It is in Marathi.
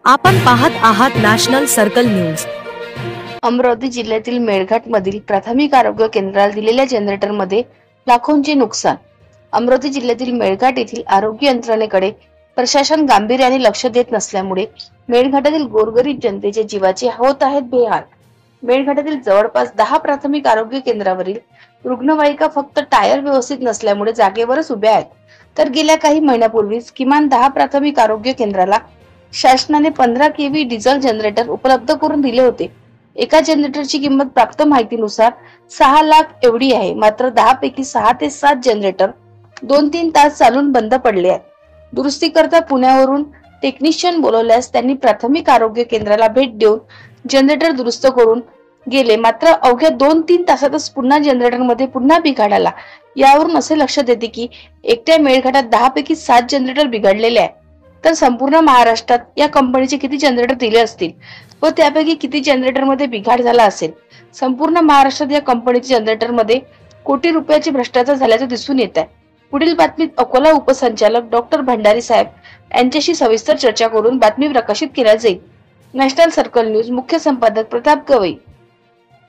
आपण पाहत आहात नॅशनल सर्कल न्यूज। अमरावती जिल्ह्यातील मेळघाट मधील प्राथमिक आरोग्य केंद्राला दिलेल्या जनरेटरमध्ये लाखोंचे नुकसान। अमरावती जिल्ह्यातील मेळघाट येथील आरोग्य यंत्रणेकडे प्रशासन गांभीर्याने लक्ष देत नसल्यामुळे मेळघाटातील गोरगरीब जनतेच्या जीवाचे होत आहेत बेहाल। मेळघाटातील जवळपास 10 प्राथमिक आरोग्य केंद्रावरील रुग्णवाहिका फक्त टायर व्यवस्थित नसल्यामुळे जागेवरच उभ्या आहेत, तर गेल्या काही महिन्यापूर्वीच किमान 10 प्राथमिक आरोग्य केंद्राला शासनाने 15 केव्ही डिझेल जनरेटर उपलब्ध करून दिले होते। एका जनरेटरची किंमत प्राप्त माहितीनुसार 6 लाख एवढी आहे। मात्र 10 पैकी 6 ते 7 जनरेटर 2-3 तास चालून बंद पडले आहेत। दुरुस्ती करता पुण्यावरून टेक्निशियन बोलवल्यास त्यांनी प्राथमिक आरोग्य केंद्राला भेट देऊन जनरेटर दुरुस्त करून गेले, मात्र अवघ्या 2-3 तासातच पुन्हा जनरेटरमध्ये पुन्हा बिघाड आला। यावरून असे लक्षात येते की एकट्या मेळघाटात 10 पैकी 7 जनरेटर बिघडलेले आहेत, तर संपूर्ण महाराष्ट्रात या कंपनीचे किती जनरेटर दिले असतील व त्यापैकी किती जनरेटरमध्ये बिघाड झाला असेल। संपूर्ण महाराष्ट्रात या कंपनीच्या जनरेटरमध्ये कोटी रुपयाचे भ्रष्टाचार झाल्याचे दिसून येत आहे। पुढील बातमीत अकोला उपसंचालक डॉक्टर भंडारी साहेब यांच्याशी सविस्तर चर्चा करून बातमी प्रकाशित केली जाईल। नॅशनल सर्कल न्यूज मुख्य संपादक प्रताप गवई।